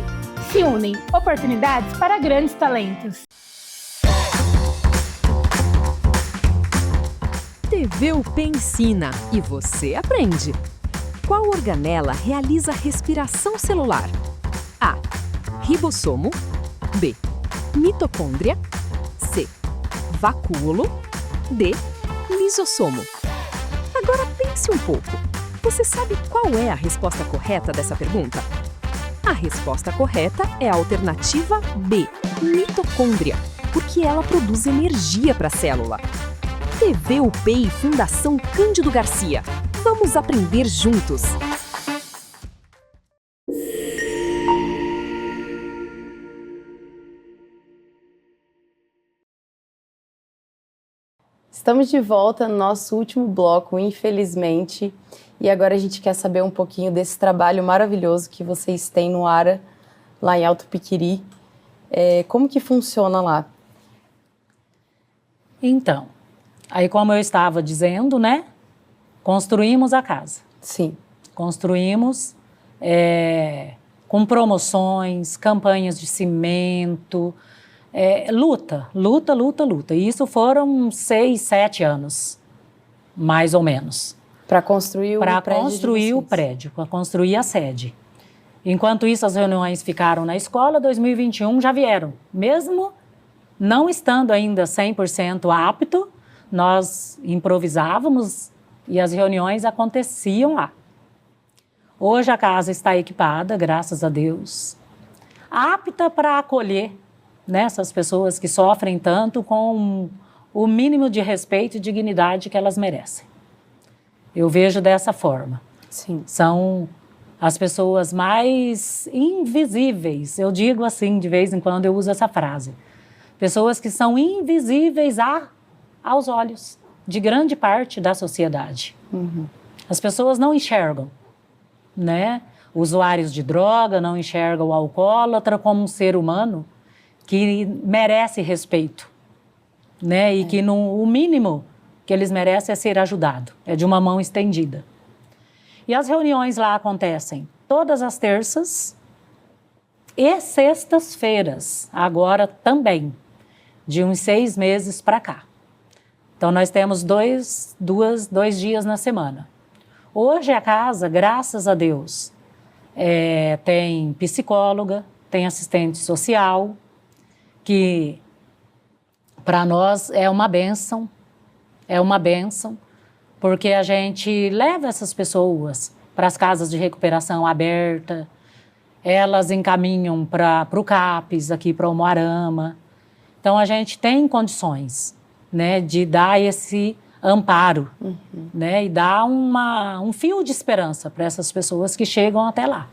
SEUNEM, oportunidades para grandes talentos. TV UP ensina e você aprende. Qual organela realiza respiração celular? A. Ribossomo. B. Mitocôndria. C. Vacúolo. D. Lisossomo. Agora pense um pouco. Você sabe qual é a resposta correta dessa pergunta? A resposta correta é a alternativa B. Mitocôndria, porque ela produz energia para a célula. TV UP e Fundação Cândido Garcia. Vamos aprender juntos! Estamos de volta no nosso último bloco, infelizmente. E agora a gente quer saber um pouquinho desse trabalho maravilhoso que vocês têm no ARA, lá em Alto Piquiri. Como que funciona lá? Então, aí como eu estava dizendo, né? Construímos a casa. Sim. Construímos com promoções, campanhas de cimento, luta. E isso foram 6, 7 anos, mais ou menos. Para construir o prédio. Para construir o prédio, para construir a sede. Enquanto isso, as reuniões ficaram na escola, 2021 já vieram. Mesmo não estando ainda 100% apto, nós improvisávamos e as reuniões aconteciam lá. Hoje a casa está equipada, graças a Deus. apta para acolher, né, essas pessoas que sofrem tanto com o mínimo de respeito e dignidade que elas merecem. Eu vejo dessa forma. Sim. São as pessoas mais invisíveis, eu digo assim, de vez em quando eu uso essa frase. Pessoas que são invisíveis aos olhos de grande parte da sociedade. As pessoas não enxergam, né? Usuários de droga não enxergam o alcoólatra como um ser humano que merece respeito, né? E que o mínimo que eles merecem é ser ajudado, é de uma mão estendida. E as reuniões lá acontecem todas as terças e sextas-feiras, agora também, de uns 6 meses para cá. Então, nós temos dois dias na semana. Hoje a casa, graças a Deus, tem psicóloga, tem assistente social, que para nós é uma bênção, porque a gente leva essas pessoas para as casas de recuperação aberta, elas encaminham para o CAPES, aqui para o Umuarama. Então, a gente tem condições, né, de dar esse amparo, né, e dar um fio de esperança para essas pessoas que chegam até lá.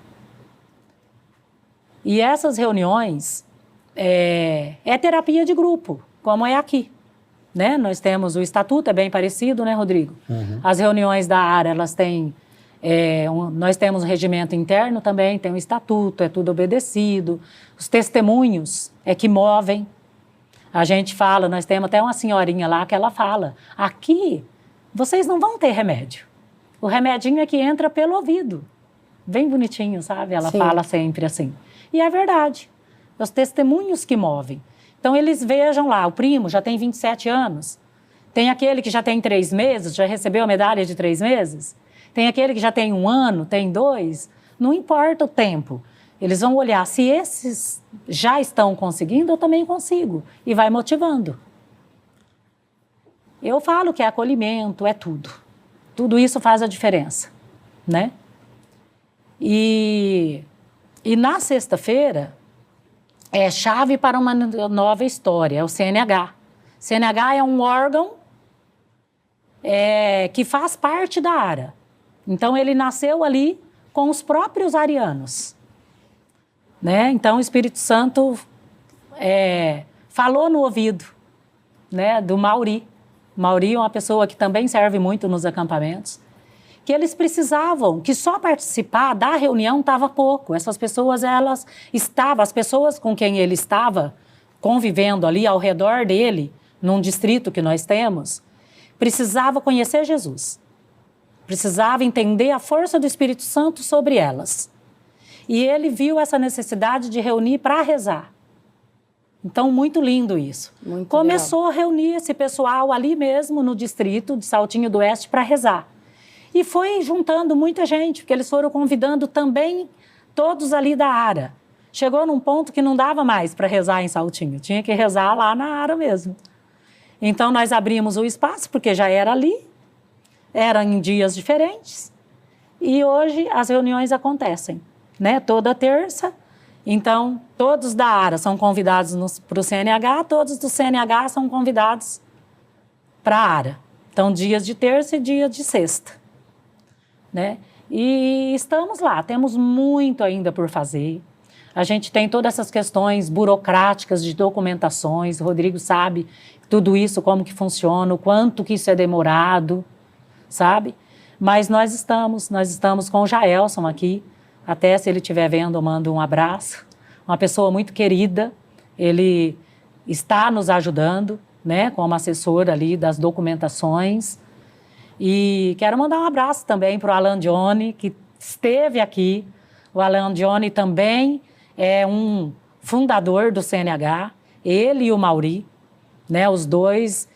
E essas reuniões é terapia de grupo, como é aqui. Né? Nós temos o estatuto, é bem parecido, né, Rodrigo? As reuniões da área, elas têm... nós temos um regimento interno também, tem um estatuto, é tudo obedecido. Os testemunhos é que movem. A gente fala, nós temos até uma senhorinha lá que ela fala, aqui vocês não vão ter remédio. O remedinho é que entra pelo ouvido. Bem bonitinho, sabe? Ela fala sempre assim. E é verdade. Os testemunhos que movem. Então, eles vejam lá, o primo já tem 27 anos, tem aquele que já tem 3 meses, já recebeu a medalha de 3 meses, tem aquele que já tem 1 ano, tem 2, não importa o tempo. Eles vão olhar, se esses já estão conseguindo, eu também consigo, e vai motivando. Eu falo que é acolhimento, é tudo. Tudo isso faz a diferença, né? E na sexta-feira, é chave para uma nova história, é o CNH. CNH é um órgão que faz parte da ARA. Então, ele nasceu ali com os próprios arianos. Né? Então, o Espírito Santo falou no ouvido, né, do Mauri. Mauri é uma pessoa que também serve muito nos acampamentos, que eles precisavam, que só participar da reunião estava pouco. Essas pessoas, as pessoas com quem ele estava convivendo ali ao redor dele, num distrito que nós temos, precisava conhecer Jesus. Precisava entender a força do Espírito Santo sobre elas. E ele viu essa necessidade de reunir para rezar. Então, muito lindo isso. Muito Começou legal. a reunir esse pessoal ali mesmo no distrito de Saltinho do Oeste para rezar. E foi juntando muita gente, porque eles foram convidando também todos ali da ARA. Chegou num ponto que não dava mais para rezar em Saltinho, tinha que rezar lá na ARA mesmo. Então, nós abrimos o espaço, porque já era ali, era em dias diferentes, e hoje as reuniões acontecem, né? Toda terça. Então, todos da ARA são convidados para o CNH, todos do CNH são convidados para a ARA. Então, dias de terça e dias de sexta. Né? E estamos lá, temos muito ainda por fazer. A gente tem todas essas questões burocráticas de documentações, o Rodrigo sabe tudo isso, como que funciona, o quanto que isso é demorado, sabe? Mas nós estamos com o Jaelson aqui, até se ele estiver vendo, eu mando um abraço. Uma pessoa muito querida, ele está nos ajudando, né, como assessor ali das documentações. E quero mandar um abraço também para o Alan Dione, que esteve aqui. O Alan Dione também é um fundador do CNH, ele e o Mauri, né, os dois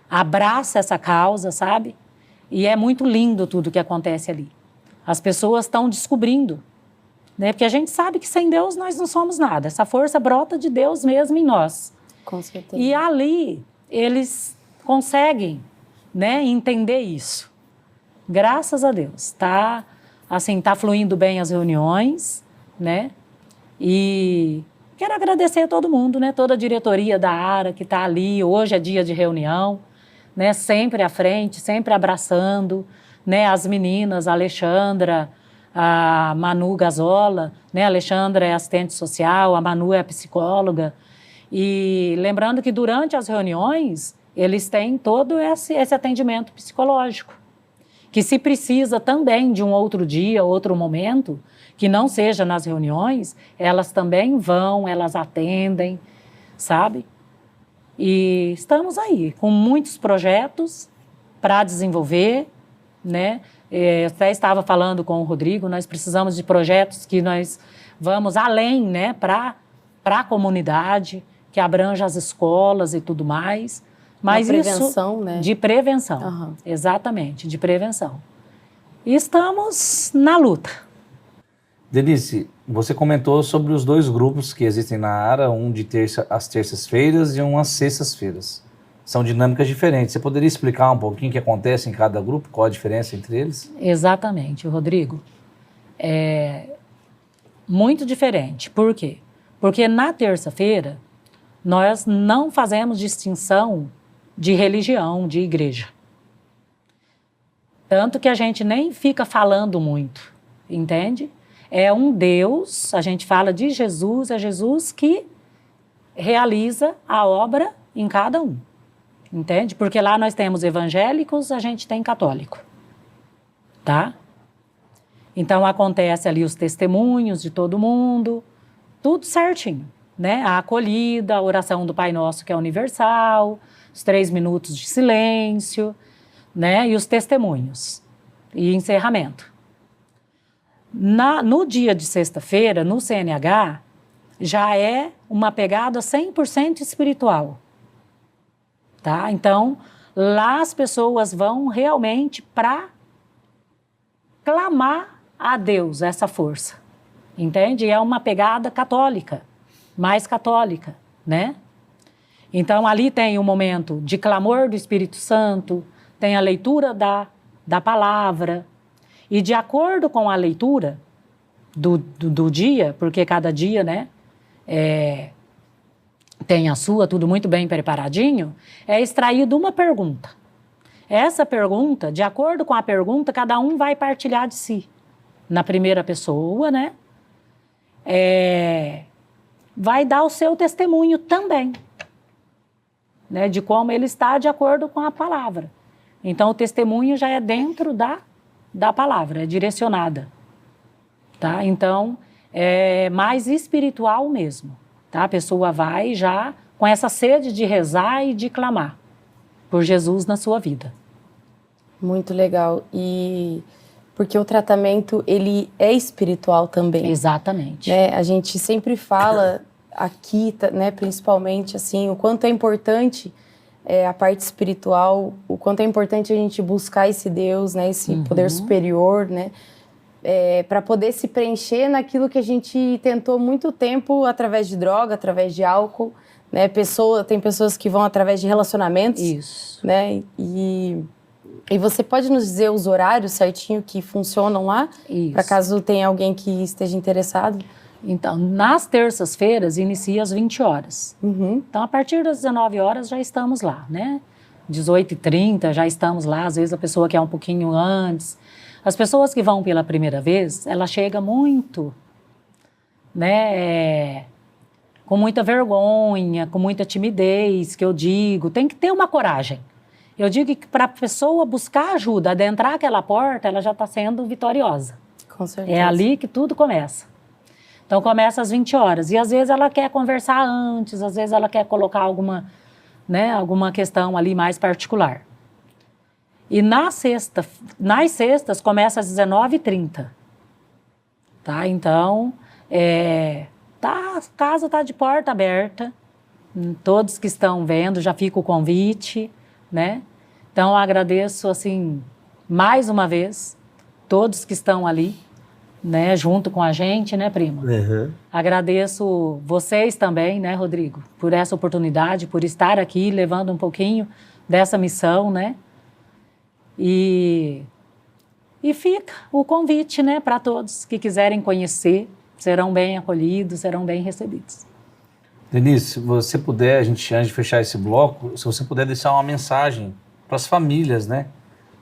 abraçam essa causa, sabe? E é muito lindo tudo que acontece ali. As pessoas estão descobrindo, né? Porque a gente sabe que sem Deus nós não somos nada. Essa força brota de Deus mesmo em nós. Com certeza. E ali eles conseguem, né, entender isso. Graças a Deus. Tá fluindo bem as reuniões, né? E quero agradecer a todo mundo, né? Toda a diretoria da ARA que está ali. Hoje é dia de reunião, né? Sempre à frente, sempre abraçando, né? As meninas, a Alexandra, a Manu Gazola, né? A Alexandra é assistente social, a Manu é psicóloga. E lembrando que durante as reuniões, eles têm todo esse atendimento psicológico, que se precisa também de um outro dia, outro momento, que não seja nas reuniões, elas também vão, elas atendem, sabe? E estamos aí, com muitos projetos para desenvolver, né? Eu até estava falando com o Rodrigo, nós precisamos de projetos que nós vamos além, né? Para a comunidade, que abranja as escolas e tudo mais. Mas de prevenção, isso, né? De prevenção, exatamente, de prevenção. E estamos na luta. Denise, você comentou sobre os 2 grupos que existem na ARA, um de às terças-feiras e um às sextas-feiras. São dinâmicas diferentes. Você poderia explicar um pouquinho o que acontece em cada grupo? Qual a diferença entre eles? Exatamente, Rodrigo. É muito diferente. Por quê? Porque na terça-feira, nós não fazemos distinção de religião, de igreja. Tanto que a gente nem fica falando muito, entende? É um Deus, a gente fala de Jesus, é Jesus que realiza a obra em cada um, entende? Porque lá nós temos evangélicos, a gente tem católico, tá? Então acontece ali os testemunhos de todo mundo, tudo certinho, né? A acolhida, a oração do Pai Nosso que é universal, os 3 minutos de silêncio, né? E os testemunhos e encerramento. No dia de sexta-feira, no CNH, já é uma pegada 100% espiritual, tá? Então, lá as pessoas vão realmente para clamar a Deus essa força, entende? E é uma pegada católica, mais católica, né? Então, ali tem um momento de clamor do Espírito Santo, tem a leitura da palavra, e de acordo com a leitura do dia, porque cada dia, né, tem a sua, tudo muito bem preparadinho, é extraído uma pergunta. Essa pergunta, de acordo com a pergunta, cada um vai partilhar de si. Na primeira pessoa, né, vai dar o seu testemunho também, né, de como ele está de acordo com a palavra. Então, o testemunho já é dentro da palavra, é direcionada, tá? Então, é mais espiritual mesmo, tá? A pessoa vai já com essa sede de rezar e de clamar por Jesus na sua vida. Muito legal. E porque o tratamento, ele é espiritual também. Exatamente. Né? A gente sempre fala aqui, né, principalmente, assim, o quanto é importante a parte espiritual, o quanto é importante a gente buscar esse Deus, né, esse poder superior, né, para poder se preencher naquilo que a gente tentou muito tempo através de droga, através de álcool, né, tem pessoas que vão através de relacionamentos. Isso. Né, e você pode nos dizer os horários certinho que funcionam lá? Isso. Para caso tenha alguém que esteja interessado? Então, nas terças-feiras, inicia às 20 horas. Então, a partir das 19 horas já estamos lá, né? 18h30 já estamos lá, às vezes a pessoa quer um pouquinho antes. As pessoas que vão pela primeira vez, ela chega muito, né? Com muita vergonha, com muita timidez, que eu digo, tem que ter uma coragem. Eu digo que para a pessoa buscar ajuda, adentrar aquela porta, ela já está sendo vitoriosa. Com certeza. É ali que tudo começa. Então, começa às 20 horas. E, às vezes, ela quer conversar antes, às vezes, ela quer colocar alguma questão ali mais particular. E nas sextas, começa às 19h30. Tá? Então, a casa está de porta aberta. Todos que estão vendo, já fica o convite, né? Então, eu agradeço, assim, mais uma vez, todos que estão ali, né, junto com a gente, né, primo? Agradeço vocês também, né, Rodrigo, por essa oportunidade, por estar aqui levando um pouquinho dessa missão, né? E fica o convite, né, para todos que quiserem conhecer serão bem acolhidos, serão bem recebidos. Denise, se você puder, antes de fechar esse bloco, se você puder deixar uma mensagem para as famílias, né?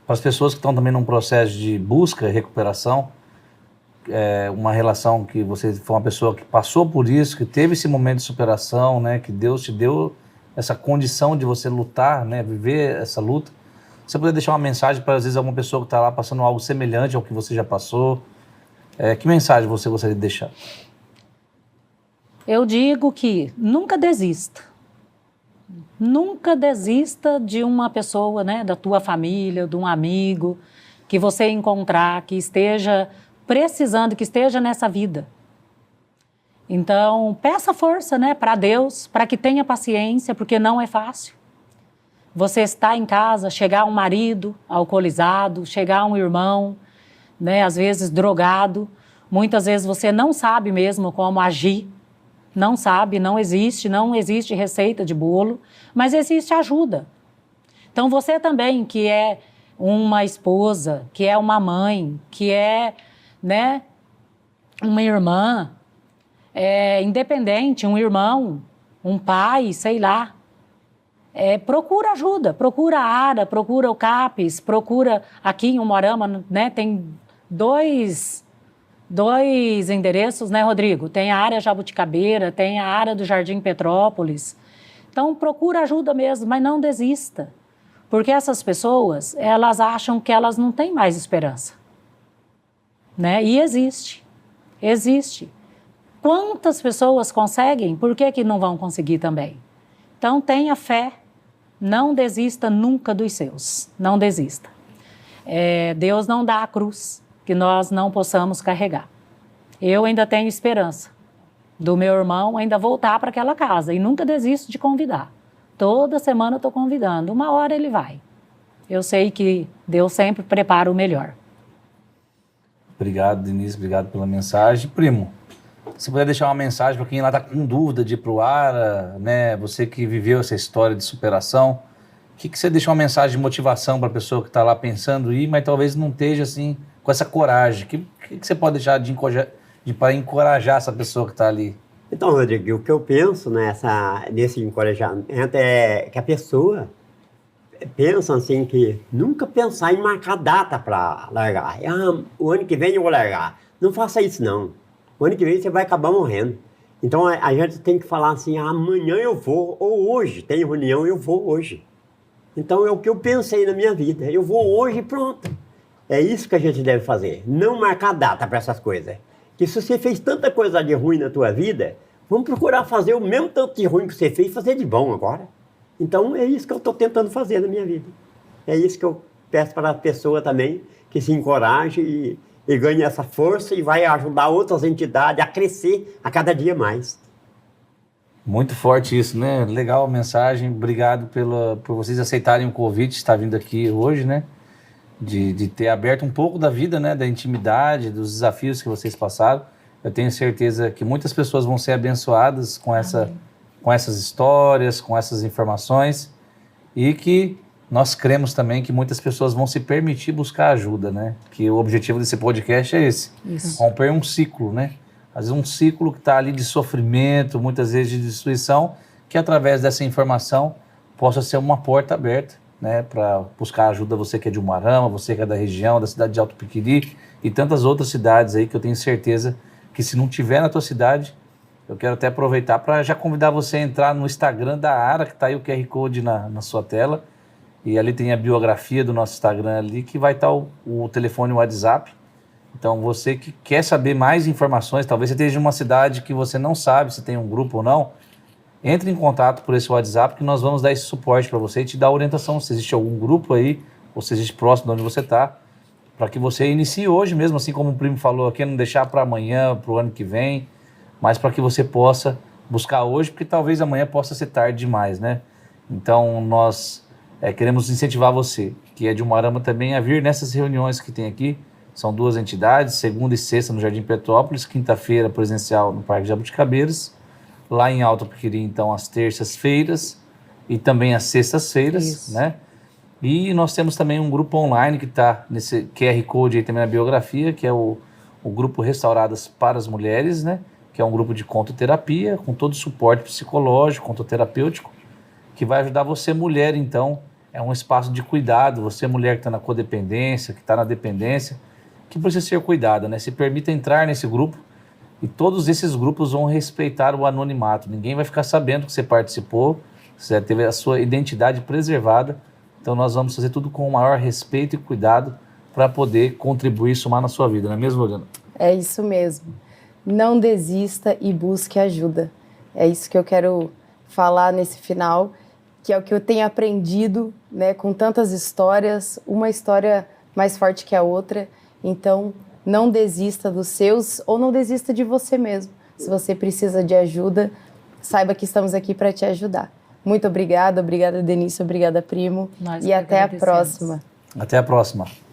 Para as pessoas que estão também num processo de busca e recuperação, uma relação que você foi uma pessoa que passou por isso, que teve esse momento de superação, né? Que Deus te deu essa condição de você lutar, né? Viver essa luta. Se você puder deixar uma mensagem para, às vezes, alguma pessoa que está lá passando algo semelhante ao que você já passou, que mensagem você gostaria de deixar? Eu digo que nunca desista. Nunca desista de uma pessoa, né, da tua família, de um amigo, que você encontrar, que esteja precisando, que esteja nessa vida. Então, peça força, né, para Deus, para que tenha paciência, porque não é fácil. Você está em casa, chegar um marido alcoolizado, chegar um irmão, né, às vezes drogado, muitas vezes você não sabe mesmo como agir. Não sabe, não existe receita de bolo, mas existe ajuda. Então você também, que é uma esposa, que é uma mãe, que é, né, uma irmã, independente, um irmão, um pai, sei lá, procura ajuda, procura a ARA, procura o CAPES, procura aqui em Umuarama, né, tem dois endereços, né, Rodrigo? Tem a área Jabuticabeira, tem a área do Jardim Petrópolis. Então, procura ajuda mesmo, mas não desista. Porque essas pessoas, elas acham que elas não têm mais esperança. Né? E existe. Quantas pessoas conseguem? Por que não vão conseguir também? Então, tenha fé. Não desista nunca dos seus. Não desista. Deus não dá a cruz que nós não possamos carregar. Eu ainda tenho esperança do meu irmão ainda voltar para aquela casa e nunca desisto de convidar. Toda semana eu estou convidando, uma hora ele vai. Eu sei que Deus sempre prepara o melhor. Obrigado, Denise, obrigado pela mensagem. Primo, se puder deixar uma mensagem para quem lá está com dúvida de ir para o ARA, né? Você que viveu essa história de superação, o que você deixa uma mensagem de motivação para a pessoa que está lá pensando em ir, mas talvez não esteja assim com essa coragem? O que você pode deixar para encorajar essa pessoa que está ali? Então, Rodrigo, o que eu penso nesse encorajamento é que a pessoa pensa assim, que nunca pensar em marcar data para largar. O ano que vem eu vou largar. Não faça isso, não. O ano que vem você vai acabar morrendo. Então, a gente tem que falar assim, amanhã eu vou, ou hoje, tem reunião, eu vou hoje. Então, é o que eu pensei na minha vida. Eu vou hoje e pronto. É isso que a gente deve fazer, não marcar data para essas coisas. Que se você fez tanta coisa de ruim na tua vida, vamos procurar fazer o mesmo tanto de ruim que você fez, fazer de bom agora. Então é isso que eu estou tentando fazer na minha vida. É isso que eu peço para a pessoa também, que se encoraje e ganhe essa força e vai ajudar outras entidades a crescer a cada dia mais. Muito forte isso, né? Legal a mensagem, obrigado por vocês aceitarem o convite, estar vindo aqui hoje, né? De ter aberto um pouco da vida, né, da intimidade, dos desafios que vocês passaram. Eu tenho certeza que muitas pessoas vão ser abençoadas com essas histórias, com essas informações, e que nós cremos também que muitas pessoas vão se permitir buscar ajuda, né? Que o objetivo desse podcast é esse, romper um ciclo, né? Às vezes um ciclo que está ali de sofrimento, muitas vezes de destruição, que através dessa informação possa ser uma porta aberta, né, para buscar ajuda, você que é de Umuarama, você que é da região, da cidade de Alto Piquiri e tantas outras cidades aí que eu tenho certeza que se não tiver na tua cidade, eu quero até aproveitar para já convidar você a entrar no Instagram da ARA, que está aí o QR Code na sua tela, e ali tem a biografia do nosso Instagram ali, que vai estar o telefone e o WhatsApp. Então você que quer saber mais informações, talvez você esteja em uma cidade que você não sabe se tem um grupo ou não, entre em contato por esse WhatsApp que nós vamos dar esse suporte para você e te dar orientação se existe algum grupo aí, ou se existe próximo de onde você está, para que você inicie hoje mesmo, assim como o primo falou aqui, não deixar para amanhã, para o ano que vem, mas para que você possa buscar hoje, porque talvez amanhã possa ser tarde demais, né? Então nós queremos incentivar você, que é de Umuarama também, a vir nessas reuniões que tem aqui. São 2 entidades, segunda e sexta no Jardim Petrópolis, quinta-feira presencial no Parque Jabuticabeiras, lá em Alto Piquiri, então, às terças-feiras e também às sextas-feiras, né? E nós temos também um grupo online que está nesse QR Code aí também na biografia, que é o o grupo Restauradas para as Mulheres, né? Que é um grupo de contoterapia, com todo o suporte psicológico, contoterapêutico, que vai ajudar você, mulher, então. É um espaço de cuidado, você, mulher que está na codependência, que está na dependência, que precisa ser cuidada, né? Se permita entrar nesse grupo e todos esses grupos vão respeitar o anonimato. Ninguém vai ficar sabendo que você participou, você teve a sua identidade preservada. Então nós vamos fazer tudo com o maior respeito e cuidado para poder contribuir e somar na sua vida, não é mesmo, Juliana? É isso mesmo. Não desista e busque ajuda. É isso que eu quero falar nesse final, que é o que eu tenho aprendido, né, com tantas histórias, uma história mais forte que a outra. Então, não desista dos seus ou não desista de você mesmo. Se você precisa de ajuda, saiba que estamos aqui para te ajudar. Muito obrigada, Denise, obrigada, primo. Nós e que até a agradecemos. próxima. Até a próxima.